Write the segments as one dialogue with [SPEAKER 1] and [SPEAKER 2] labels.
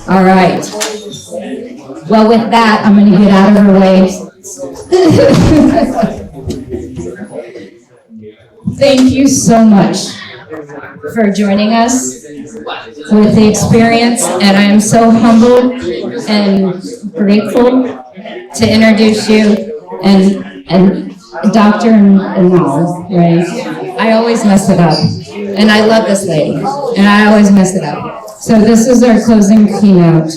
[SPEAKER 1] All right. Well, with that, I'm going to get out of her way. Thank you so much for joining us with the experience, and I am so humbled and grateful to introduce you and Dr. Anmol, right? I always mess it up, and I love this lady, and I always mess it up. So this is our closing keynote,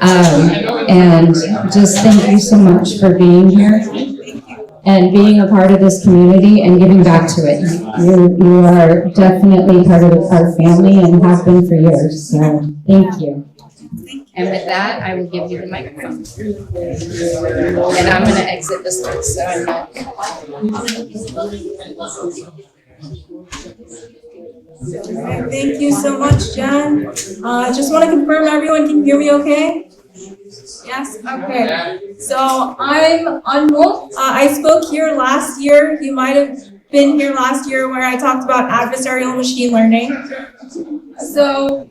[SPEAKER 1] and just thank you so much for being here and being a part of this community and giving back to it. You are definitely part of our family and have been for years, so thank you. And with that, I will give you the microphone. And I'm going to exit this one so I'm not.
[SPEAKER 2] Thank you so much, Jen. Just want to confirm everyone can hear me okay? Yes? Okay. So I'm Anmol. I spoke here last year. You might have been here last year where I talked about adversarial machine learning. So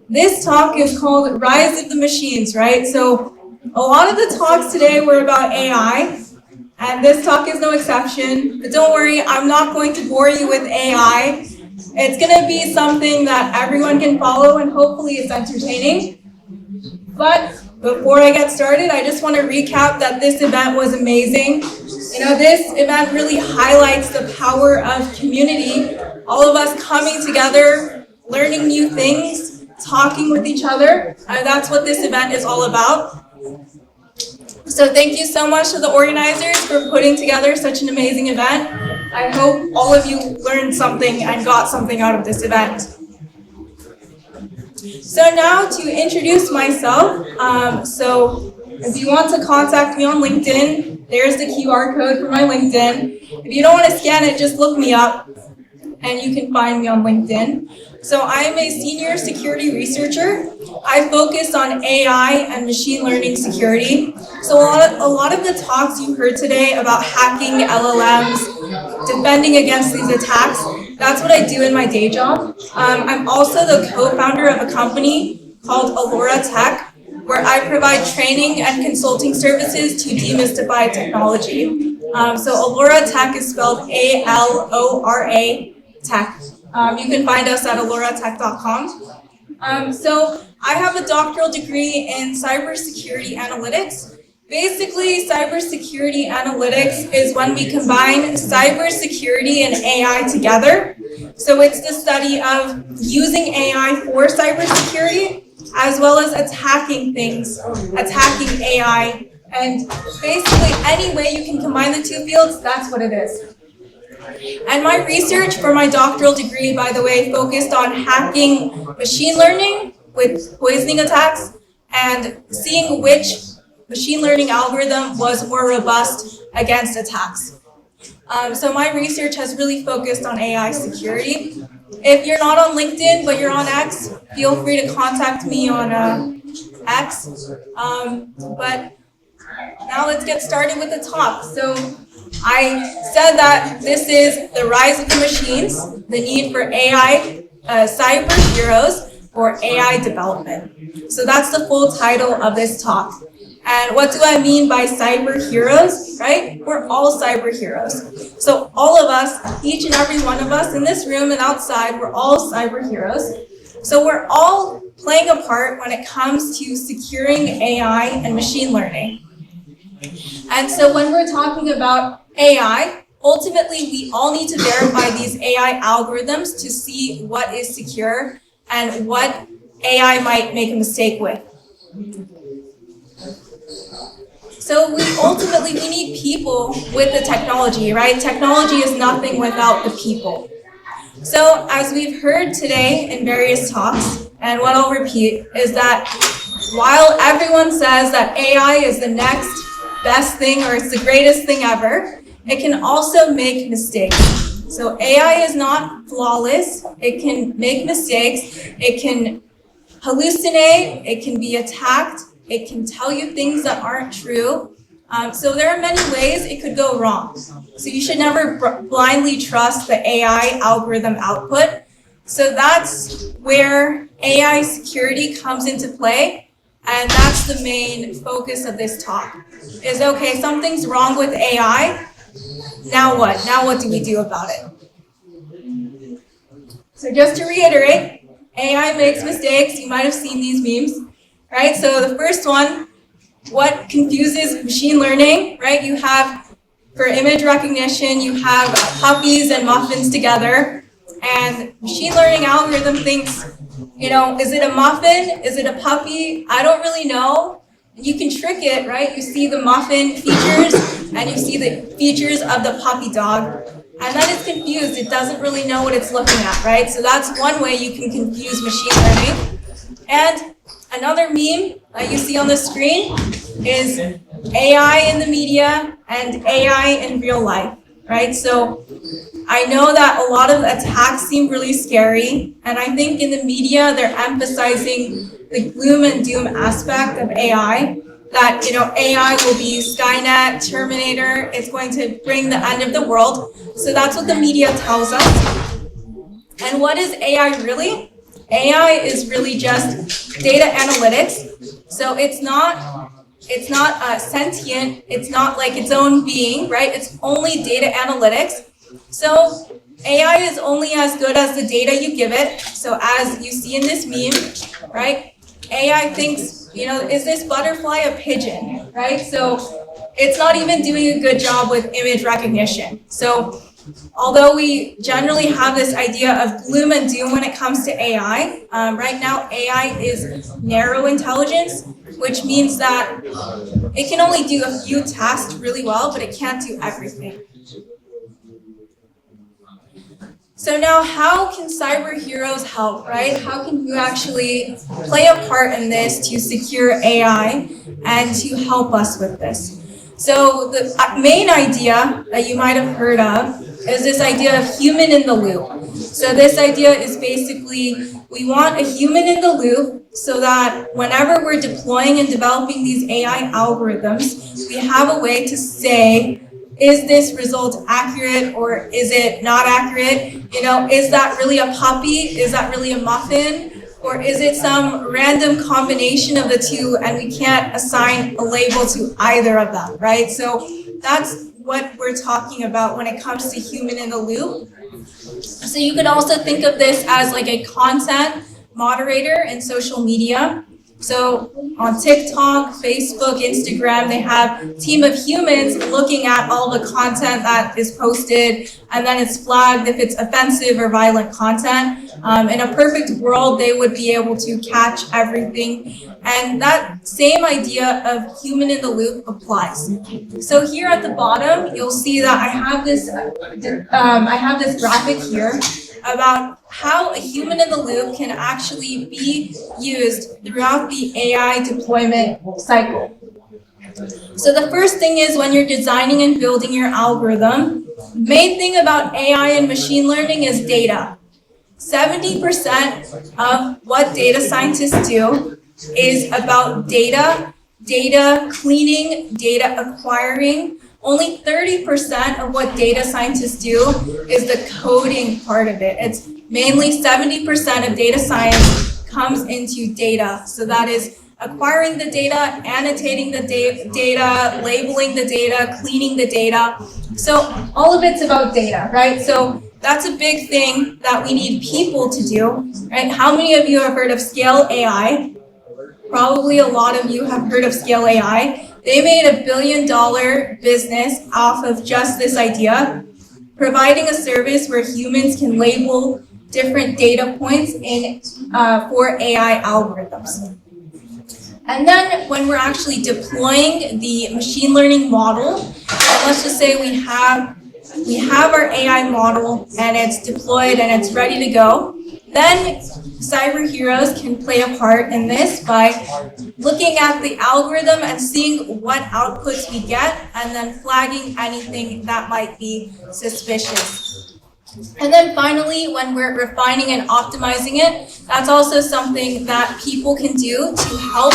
[SPEAKER 2] this talk is called Rise of the Machines, right? So a lot of the talks today were about AI, and this talk is no exception. But don't worry, I'm not going to bore you with AI. It's going to be something that everyone can follow, and hopefully it's entertaining. But before I get started, I just want to recap that this event was amazing. You know, this event really highlights the power of community, all of us coming together, learning new things, talking with each other. That's what this event is all about. So thank you so much to the organizers for putting together such an amazing event. I hope all of you learned something and got something out of this event. So now to introduce myself, so if you want to contact me on LinkedIn, there's the QR code for my LinkedIn. If you don't want to scan it, just look me up and you can find me on LinkedIn. So I am a senior security researcher. I focus on AI and machine learning security. So a lot of the talks you heard today about hacking LLMs, defending against these attacks, that's what I do in my day job. I'm also the co-founder of a company called Allura Tech, where I provide training and consulting services to demystify technology. So Allura Tech is spelled A-L-O-R-A Tech. You can find us at alluratech.com. So I have a doctoral degree in cybersecurity analytics. Basically, cybersecurity analytics is when we combine cybersecurity and AI together. So it's the study of using AI for cybersecurity, as well as attacking things, attacking AI. And basically, any way you can combine the two fields, that's what it is. And my research for my doctoral degree, by the way, focused on hacking machine learning with poisoning attacks and seeing which machine learning algorithm was more robust against attacks. So my research has really focused on AI security. If you're not on LinkedIn, but you're on X, feel free to contact me on X. But now let's get started with the talk. So I said that this is the rise of the machines, the need for AI, cyber heroes, or AI development. So that's the full title of this talk. And what do I mean by cyber heroes, right? We're all cyber heroes. So all of us, each and every one of us in this room and outside, we're all cyber heroes. So we're all playing a part when it comes to securing AI and machine learning. And so when we're talking about AI, ultimately we all need to verify these AI algorithms to see what is secure and what AI might make a mistake with. So we need people with the technology, right? Technology is nothing without the people. So as we've heard today in various talks, and what I'll repeat is that while everyone says that AI is the next best thing or it's the greatest thing ever, it can also make mistakes. So AI is not flawless. It can make mistakes. It can hallucinate. It can be attacked. It can tell you things that aren't true. So there are many ways it could go wrong. So you should never blindly trust the AI algorithm output. So that's where AI security comes into play, and that's the main focus of this talk. Is okay, something's wrong with AI, now what? Now what do we do about it? So just to reiterate, AI makes mistakes. You might have seen these memes, right? So the first one, what confuses machine learning, right? You have, for image recognition, you have puppies and muffins together, and machine learning algorithm thinks, is it a muffin? Is it a puppy? I don't really know. You can trick it, right? You see the muffin features, and you see the features of the puppy dog, and then it's confused. It doesn't really know what it's looking at, right? So that's one way you can confuse machine learning. And another meme that you see on the screen is AI in the media and AI in real life, right? So I know that a lot of attacks seem really scary, and I think in the media they're emphasizing the gloom and doom aspect of AI, that AI will be Skynet, Terminator, it's going to bring the end of the world. So that's what the media tells us. And what is AI really? AI is really just data analytics. So it's not sentient, it's not like its own being, right? It's only data analytics. So AI is only as good as the data you give it. So as you see in this meme, right? AI thinks, is this butterfly a pigeon, right? So it's not even doing a good job with image recognition. So although we generally have this idea of gloom and doom when it comes to AI, right now AI is narrow intelligence, which means that it can only do a few tasks really well, but it can't do everything. So now how can CyberHeroes help, right? How can you actually play a part in this to secure AI and to help us with this? So the main idea that you might have heard of is this idea of human in the loop. So this idea is basically we want a human in the loop so that whenever we're deploying and developing these AI algorithms, we have a way to say, is this result accurate or is it not accurate? Is that really a puppy? Is that really a muffin? Or is it some random combination of the two and we can't assign a label to either of them, right? So that's what we're talking about when it comes to human in the loop. So you could also think of this as like a content moderator in social media. So on TikTok, Facebook, Instagram, they have a team of humans looking at all the content that is posted, and then it's flagged if it's offensive or violent content. In a perfect world, they would be able to catch everything. And that same idea of human in the loop applies. So here at the bottom, you'll see that I have this graphic here about how a human in the loop can actually be used throughout the AI deployment cycle. So the first thing is when you're designing and building your algorithm, the main thing about AI and machine learning is data. 70% of what data scientists do is about data cleaning, data acquiring. Only 30% of what data scientists do is the coding part of it. It's mainly 70% of data science comes into data. So that is acquiring the data, annotating the data, labeling the data, cleaning the data. So all of it's about data, right? So that's a big thing that we need people to do, right? How many of you have heard of Scale AI? Probably a lot of you have heard of Scale AI. They made $1 billion business off of just this idea, providing a service where humans can label different data points for AI algorithms. And then when we're actually deploying the machine learning model, and let's just say we have our AI model and it's deployed and it's ready to go, then CyberHeroes can play a part in this by looking at the algorithm and seeing what outputs we get and then flagging anything that might be suspicious. And then finally, when we're refining and optimizing it, that's also something that people can do to help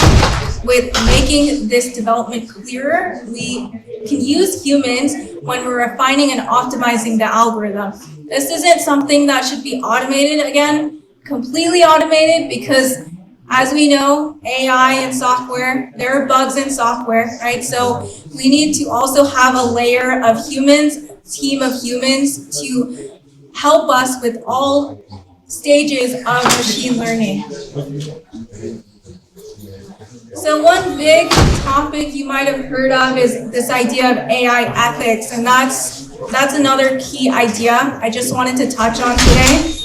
[SPEAKER 2] with making this development clearer. We can use humans when we're refining and optimizing the algorithm. This isn't something that should be automated, again, completely automated, because as we know, AI and software, there are bugs in software, right? So we need to also have a layer of humans, team of humans to help us with all stages of machine learning. So one big topic you might have heard of is this idea of AI ethics, and that's another key idea I just wanted to touch on today.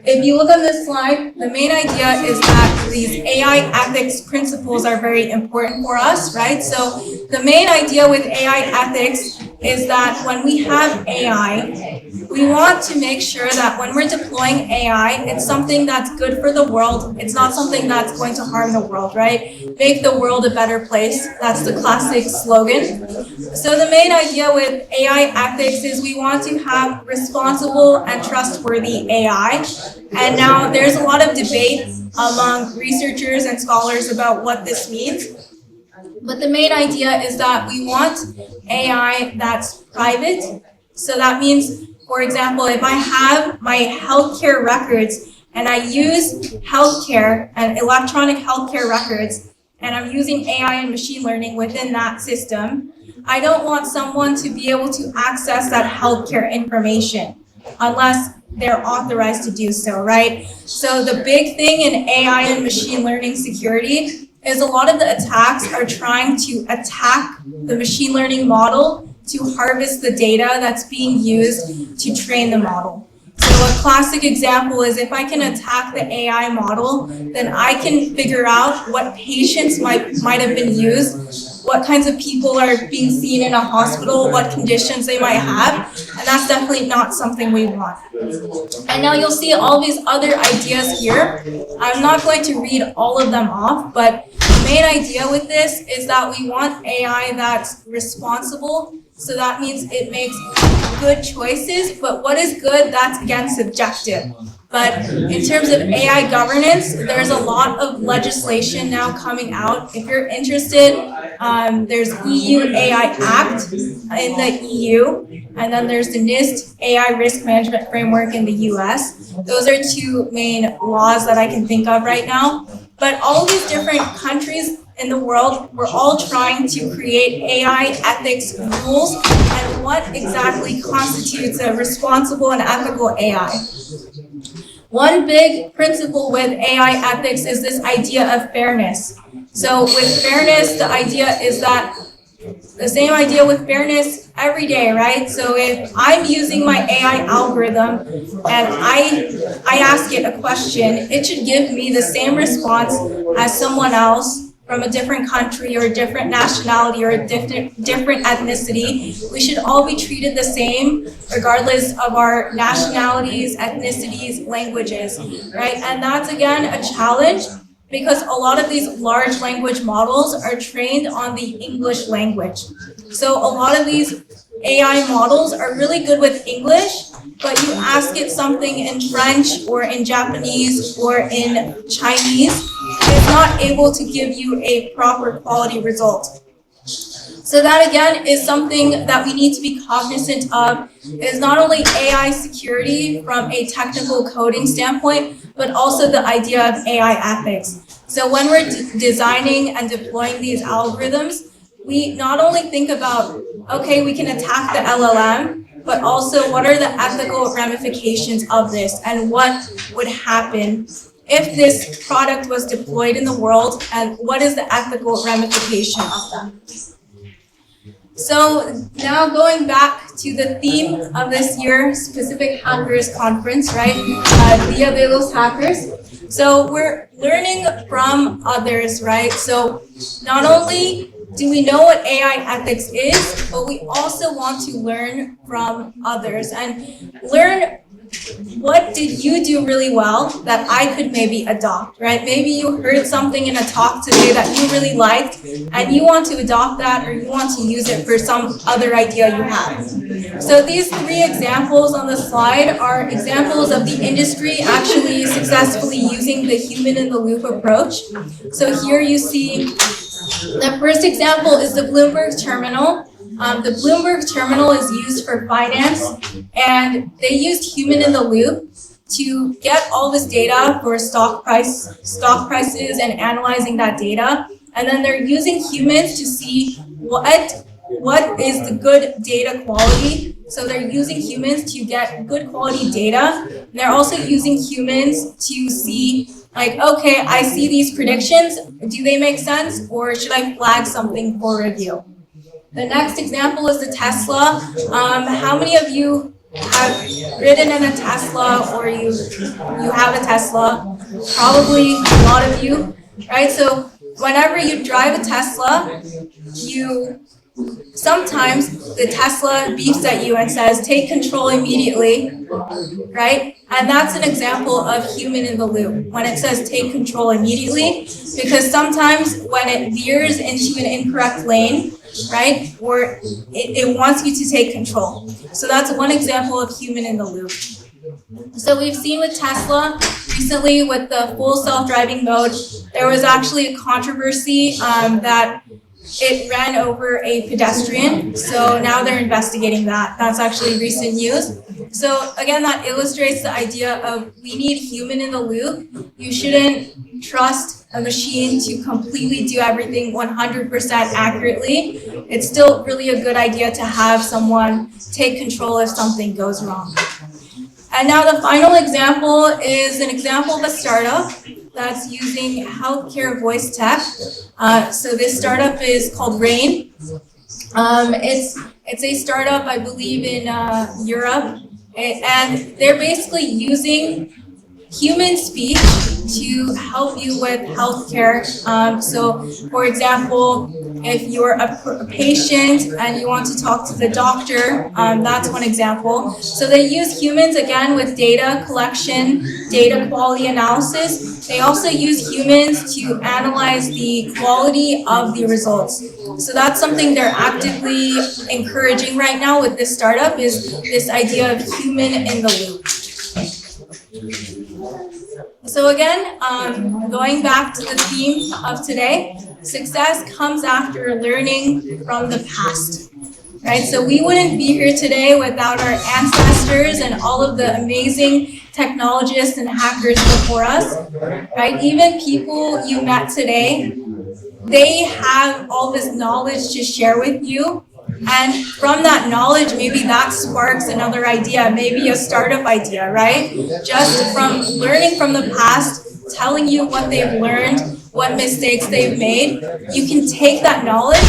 [SPEAKER 2] If you look on this slide, the main idea is that these AI ethics principles are very important for us, right? So the main idea with AI ethics is that when we have AI, we want to make sure that when we're deploying AI, it's something that's good for the world. It's not something that's going to harm the world, right? Make the world a better place. That's the classic slogan. So the main idea with AI ethics is we want to have responsible and trustworthy AI. And now there's a lot of debate among researchers and scholars about what this means. But the main idea is that we want AI that's private. So that means, for example, if I have my healthcare records and I use healthcare and electronic healthcare records, and I'm using AI and machine learning within that system, I don't want someone to be able to access that healthcare information unless they're authorized to do so, right? So the big thing in AI and machine learning security is a lot of the attacks are trying to attack the machine learning model to harvest the data that's being used to train the model. So a classic example is if I can attack the AI model, then I can figure out what patients might have been used, what kinds of people are being seen in a hospital, what conditions they might have, and that's definitely not something we want. And now you'll see all these other ideas here. I'm not going to read all of them off, but the main idea with this is that we want AI that's responsible. So that means it makes good choices, but what is good, that's again subjective. But in terms of AI governance, there's a lot of legislation now coming out. If you're interested, there's EU AI Act in the EU, and then there's the NIST AI Risk Management Framework in the US. Those are two main laws that I can think of right now. But all these different countries in the world, we're all trying to create AI ethics rules and what exactly constitutes a responsible and ethical AI. One big principle with AI ethics is this idea of fairness. So with fairness, the idea is that the same idea with fairness every day, right? So if I'm using my AI algorithm and I ask it a question, it should give me the same response as someone else from a different country or a different nationality or a different ethnicity. We should all be treated the same regardless of our nationalities, ethnicities, languages, right? And that's again a challenge because a lot of these large language models are trained on the English language. So a lot of these AI models are really good with English, but you ask it something in French or in Japanese or in Chinese, it's not able to give you a proper quality result. So that again is something that we need to be cognizant of, is not only AI security from a technical coding standpoint, but also the idea of AI ethics. So when we're designing and deploying these algorithms, we not only think about, okay, we can attack the LLM, but also what are the ethical ramifications of this and what would happen if this product was deployed in the world and what is the ethical ramification of them. So now going back to the theme of this year's Pacific Hackers Conference, right? Dia de los Hackers. So we're learning from others, right? So not only do we know what AI ethics is, but we also want to learn from others and learn what did you do really well that I could maybe adopt, right? Maybe you heard something in a talk today that you really liked and you want to adopt that or you want to use it for some other idea you have. So these 3 examples on the slide are examples of the industry actually successfully using the human in the loop approach. So here you see the first example is the Bloomberg terminal. The Bloomberg terminal is used for finance, and they used human in the loop to get all this data for stock prices and analyzing that data. And then they're using humans to see what is the good data quality. So they're using humans to get good quality data. And they're also using humans to see, like, okay, I see these predictions. Do they make sense? Or should I flag something for review? The next example is the Tesla. How many of you have ridden in a Tesla or you have a Tesla? Probably a lot of you, right? So whenever you drive a Tesla, sometimes the Tesla beeps at you and says, take control immediately, right? And that's an example of human in the loop, when it says take control immediately, because sometimes when it veers into an incorrect lane, right, or it wants you to take control. So that's one example of human in the loop. So we've seen with Tesla recently with the full self-driving mode, there was actually a controversy that it ran over a pedestrian. So now they're investigating that. That's actually recent news. So again, that illustrates the idea of we need human in the loop. You shouldn't trust a machine to completely do everything 100% accurately. It's still really a good idea to have someone take control if something goes wrong. And now the final example is an example of a startup that's using healthcare voice tech. So this startup is called Rain. It's a startup, I believe, in Europe, and they're basically using human speech to help you with healthcare. So, for example, if you're a patient and you want to talk to the doctor, that's one example. So they use humans again with data collection, data quality analysis. They also use humans to analyze the quality of the results. So that's something they're actively encouraging right now with this startup, is this idea of human in the loop. So again, going back to the theme of today, success comes after learning from the past, right? So we wouldn't be here today without our ancestors and all of the amazing technologists and hackers before us, right? Even people you met today, they have all this knowledge to share with you. And from that knowledge, maybe that sparks another idea, maybe a startup idea, right? Just from learning from the past, telling you what they've learned, what mistakes they've made, you can take that knowledge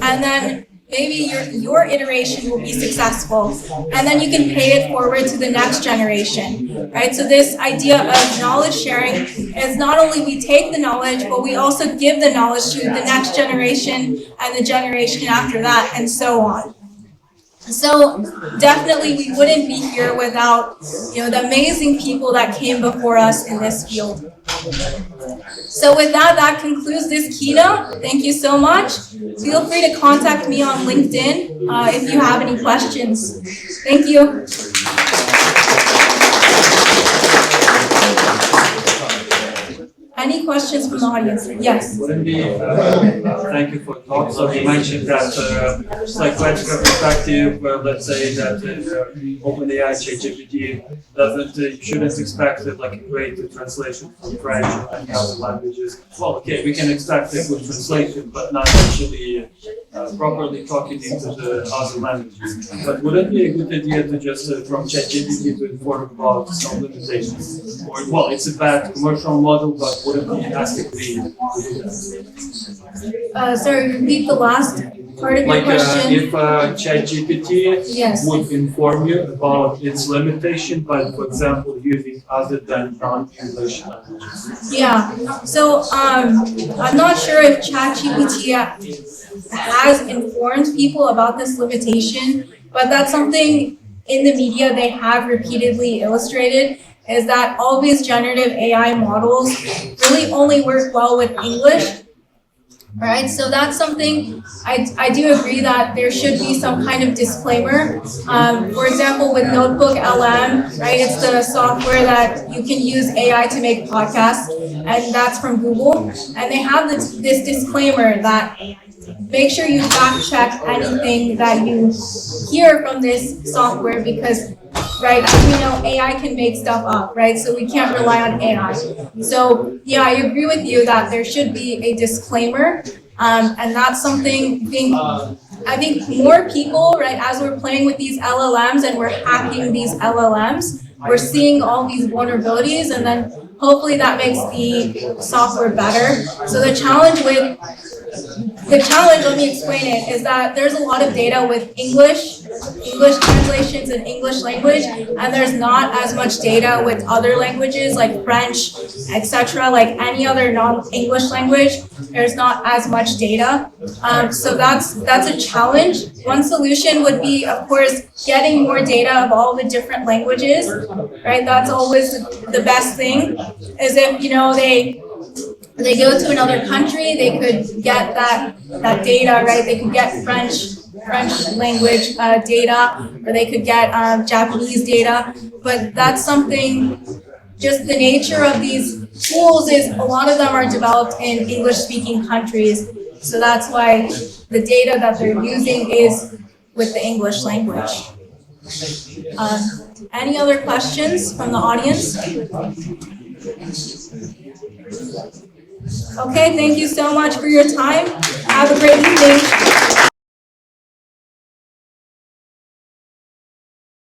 [SPEAKER 2] and then maybe your iteration will be successful, and then you can pay it forward to the next generation, right? So this idea of knowledge sharing is not only we take the knowledge, but we also give the knowledge to the next generation and the generation after that, and so on. So definitely we wouldn't be here without, the amazing people that came before us in this field. So with that, that concludes this keynote. Thank you so much. Feel free to contact me on LinkedIn if you have any questions. Thank you. Any questions from the audience? Yes.
[SPEAKER 3] Thank you for the talk. So you mentioned that psychological perspective, let's say that OpenAI ChatGPT you shouldn't expect like a great translation from French or any other languages. Well, okay, we can expect a good translation, but not actually properly talking into the other languages. But would it be a good idea to just from ChatGPT to inform about some limitations? Or, well, it's a bad commercial model, but would it be ethically to do that?
[SPEAKER 2] Sorry, repeat the last part of your question.
[SPEAKER 3] If ChatGPT would inform you about its limitation, but for example, using other than non-English languages.
[SPEAKER 2] Yeah, so I'm not sure if ChatGPT has informed people about this limitation, but that's something in the media they have repeatedly illustrated is that all these generative AI models really only work well with English. Right, so that's something I do agree that there should be some kind of disclaimer. For example, with Notebook LM, right, it's the software that you can use AI to make podcasts, and that's from Google. And they have this disclaimer that make sure you fact check anything that you hear from this software because, right, as we know, AI can make stuff up, right? So we can't rely on AI. So yeah, I agree with you that there should be a disclaimer, and that's something I think more people, right, as we're playing with these LLMs and we're hacking these LLMs, we're seeing all these vulnerabilities, and then hopefully that makes the software better. So the challenge, let me explain it, is that there's a lot of data with English translations in English language, and there's not as much data with other languages like French, etc. Like any other non-English language, there's not as much data. So that's a challenge. One solution would be, of course, getting more data of all the different languages, right? That's always the best thing, is if, they go to another country, they could get that data, right? They could get French language data, or they could get Japanese data. But that's something, just the nature of these tools is a lot of them are developed in English-speaking countries. So that's why the data that they're using is with the English language. Any other questions from the audience? Okay, thank you so much for your time. Have a great evening.